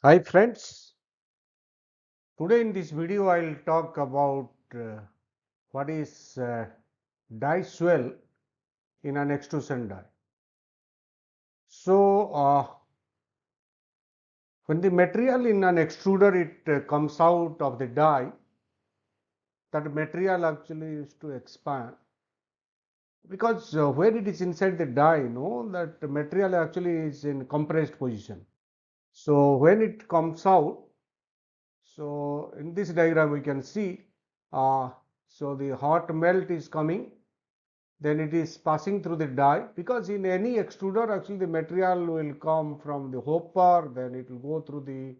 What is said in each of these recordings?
Hi friends, today in this video I will talk about what is die swell in an extrusion die. So when the material in an extruder comes out of the die, that material actually is to expand because when it is inside the die, that material actually is in compressed position. So when it comes out, so in this diagram we can see, so the hot melt is coming, then it is passing through the die, because in any extruder actually the material will come from the hopper, then it will go through the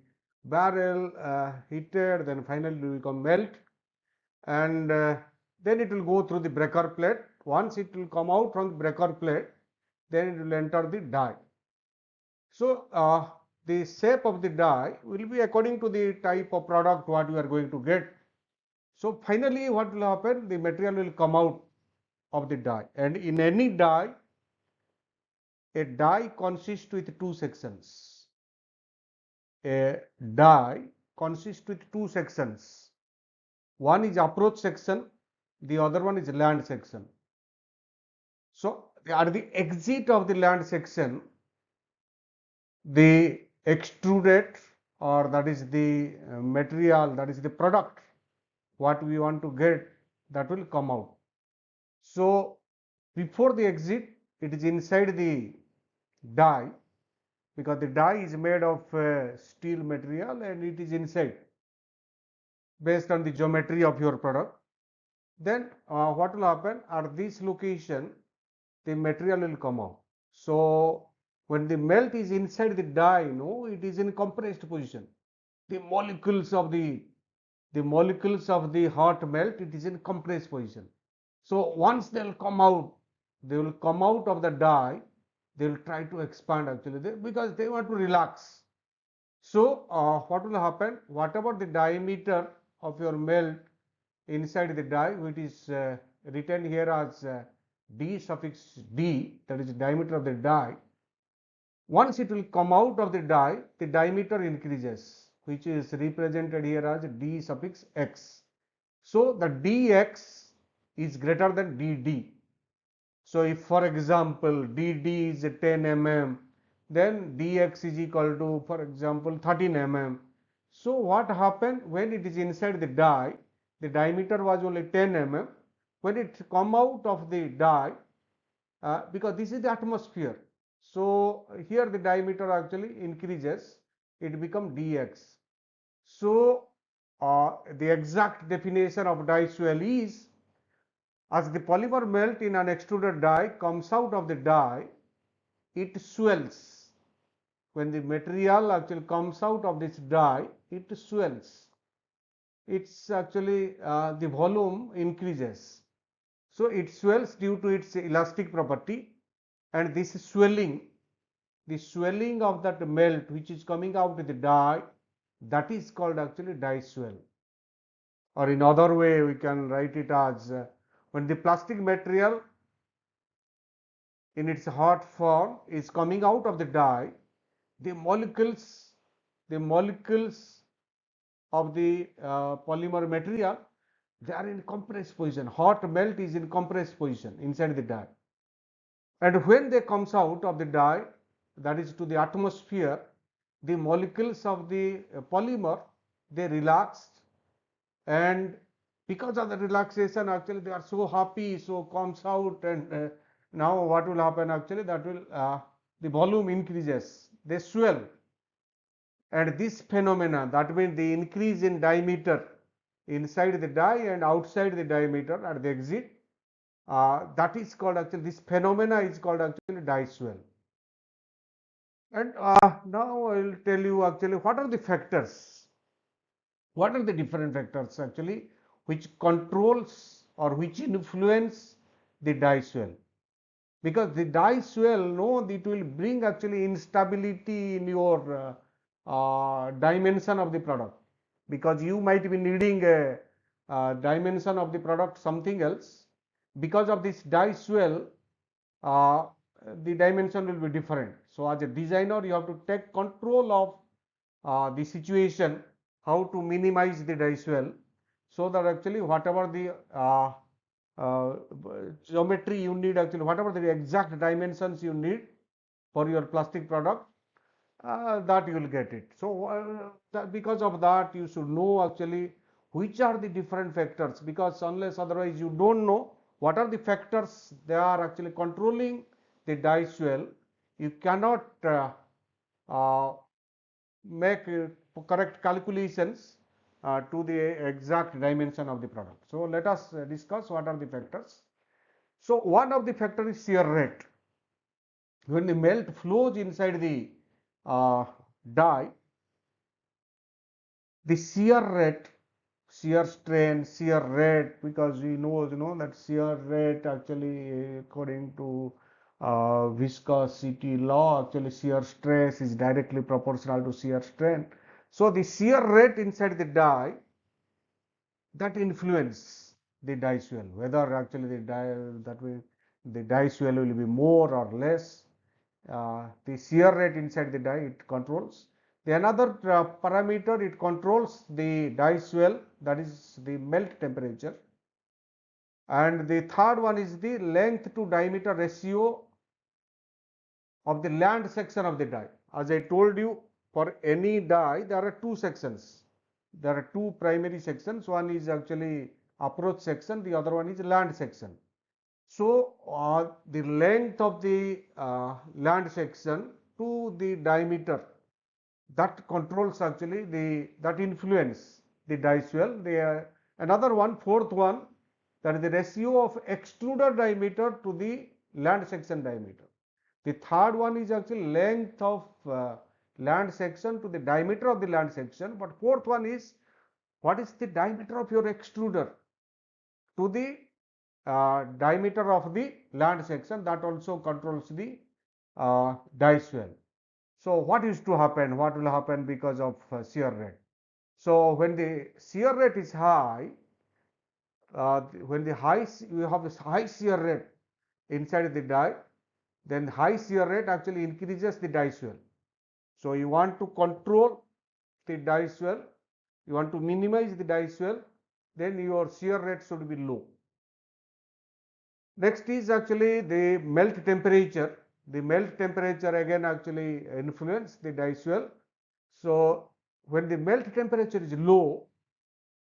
barrel, heated, then finally it will become melt, and then it will go through the breaker plate. Once it will come out from the breaker plate, then it will enter the die. So the shape of the die will be according to the type of product what we are going to get. So finally what will happen, the material will come out of the die, and in any die, a die consists with two sections. A die consists with two sections. One is approach section, the other one is land section. So at the exit of the land section, the extruded, or that is the material, that is the product what we want to get, that will come out. So before the exit, it is inside the die, because the die is made of steel material and it is inside based on the geometry of your product. Then what will happen, at this location the material will come out. So when the melt is inside the die, it is in compressed position. The molecules of the hot melt, it is in compressed position. So once they will come out, they will come out of the die, they will try to expand actually, because they want to relax. So what will happen, whatever the diameter of your melt inside the die, which is written here as d suffix d, that is the diameter of the die, once it will come out of the die, the diameter increases, which is represented here as d suffix x. So the dx is greater than dd. So if for example dd is 10 mm, then dx is equal to, for example, 13 mm. So what happened, when it is inside the die, the diameter was only 10 mm. When it come out of the die, because this is the atmosphere, so here the diameter actually increases, it becomes dx. So the exact definition of die swell is, as the polymer melt in an extruded die comes out of the die, it swells. When the material actually comes out of this die, it swells. It's actually the volume increases. So it swells due to its elastic property, and this swelling, the swelling of that melt which is coming out with the die, that is called actually die swell. Or in other way we can write it as when the plastic material in its hot form is coming out of the die, the molecules of the polymer material, they are in compressed position. Hot melt is in compressed position inside the die, and when they comes out of the die, that is to the atmosphere, the molecules of the polymer, they relaxed, and because of the relaxation actually they are so happy, so comes out, and now what will happen actually, that will the volume increases, they swell, and this phenomena, that means the increase in diameter inside the die and outside the diameter at the exit, that is called actually, this phenomena is called actually die swell. And now I will tell you actually what are the factors, what are the different factors actually which controls or which influence the die swell. Because the die swell, no, it will bring actually instability in your dimension of the product, because you might be needing a dimension of the product something else. Because of this die swell, uh, the dimension will be different. So as a designer, you have to take control of the situation, how to minimize the die swell, so that actually whatever the uh, geometry you need, actually whatever the exact dimensions you need for your plastic product, that you will get it. So because of that, you should know actually which are the different factors, because unless otherwise you don't know what are the factors they are actually controlling the die swell, you cannot uh, make correct calculations to the exact dimension of the product. So let us discuss what are the factors. So one of the factor is shear rate. When the melt flows inside the die, the shear rate, shear strain, shear rate, because we know that shear rate actually according to viscosity law, actually shear stress is directly proportional to shear strain. So the shear rate inside the die, that influence the die swell, whether actually the die that will the die swell will be more or less. The shear rate inside the die it controls. The another parameter it controls the die swell, that is the melt temperature. And the third one is the length to diameter ratio of the land section of the die. As I told you, for any die there are two sections. There are two primary sections. One is actually approach section, the other one is land section. So the length of the land section to the diameter, that controls actually that influence the die swell. Another one, fourth one, that is the ratio of extruder diameter to the land section diameter. The third one is actually length of land section to the diameter of the land section. But fourth one is what is the diameter of your extruder to the diameter of the land section, that also controls the die swell. So what is to happen? What will happen because of shear rate? So when the shear rate is high, when the high you have a high shear rate inside the die, then high shear rate actually increases the die swell. So you want to control the die swell, you want to minimize the die swell, then your shear rate should be low. Next is actually the melt temperature. The melt temperature again actually influence the die swell. So when the melt temperature is low,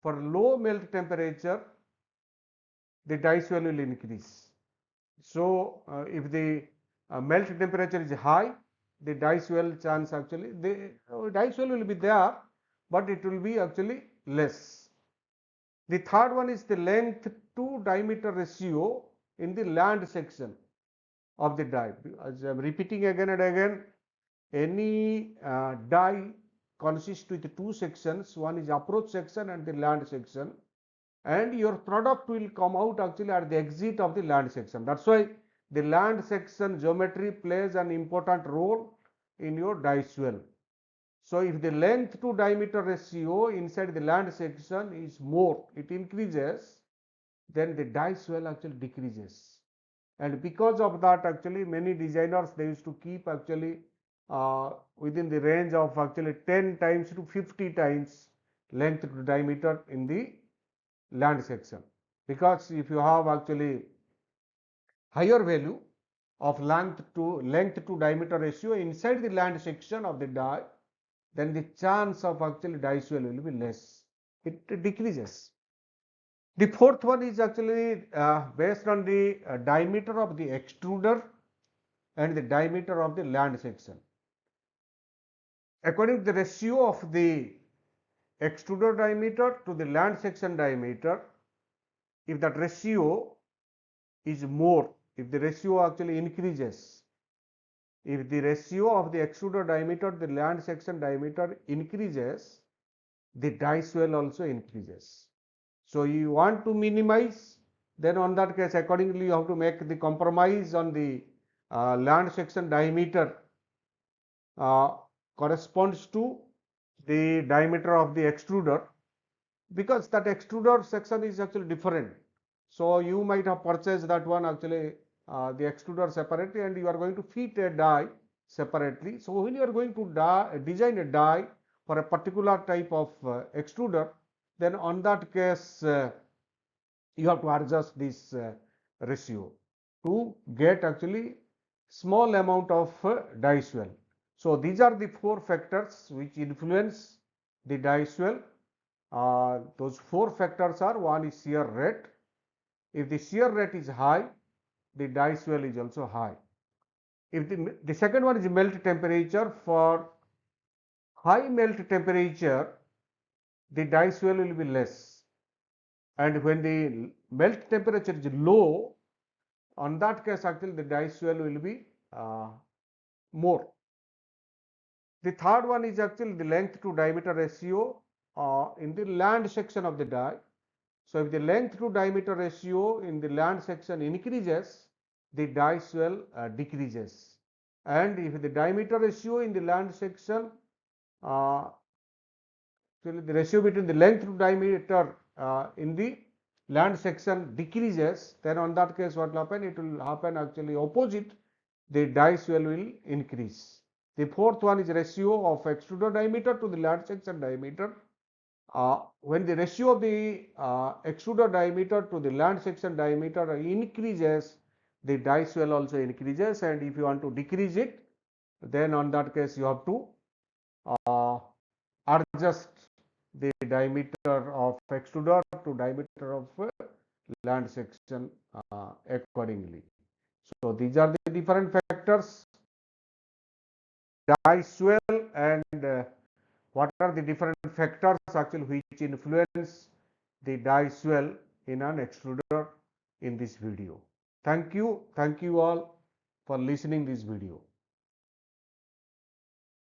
for low melt temperature, the die swell will increase. So if the melt temperature is high, the die swell chance actually, the die swell will be there, but it will be actually less. The third one is the length to diameter ratio in the land section of the die. As I am repeating again and again, any die consists with two sections. One is approach section and the land section, and your product will come out actually at the exit of the land section. That's why the land section geometry plays an important role in your die swell. So if the length to diameter ratio inside the land section is more, it increases, then the die swell actually decreases. And because of that, actually many designers, they used to keep actually within the range of actually 10 times to 50 times length to diameter in the land section, because if you have actually higher value of length to diameter ratio inside the land section of the die, then the chance of actually die swell will be less, it decreases. The fourth one is actually based on the diameter of the extruder and the diameter of the land section. According to the ratio of the extruder diameter to the land section diameter, if that ratio is more, if the ratio actually increases, if the ratio of the extruder diameter to the land section diameter increases, the die swell also increases. So you want to minimize, then on that case accordingly you have to make the compromise on the land section diameter corresponds to the diameter of the extruder, because that extruder section is actually different. So you might have purchased that one actually the extruder separately, and you are going to fit a die separately. So when you are going to design a die for a particular type of extruder, then on that case you have to adjust this ratio to get actually small amount of die swell. So these are the four factors which influence the die swell. Those four factors are: one is shear rate. If the shear rate is high, the die swell is also high. If the second one is melt temperature. For high melt temperature, the die swell will be less, and when the melt temperature is low, on that case actually the die swell will be more. The third one is actually the length to diameter ratio in the land section of the die. So if the length to diameter ratio in the land section increases, the die swell decreases, and if the diameter ratio in the land section, so the ratio between the length to diameter in the land section decreases, then on that case what will happen? It will happen actually opposite. The die swell will increase. The fourth one is ratio of extruder diameter to the land section diameter. When the ratio of the extruder diameter to the land section diameter increases, the die swell also increases, and if you want to decrease it, then on that case you have to adjust the diameter of extruder to diameter of land section accordingly. So these are the different factors, die swell, and what are the different factors actually which influence the die swell in an extruder in this video. Thank you all for listening this video.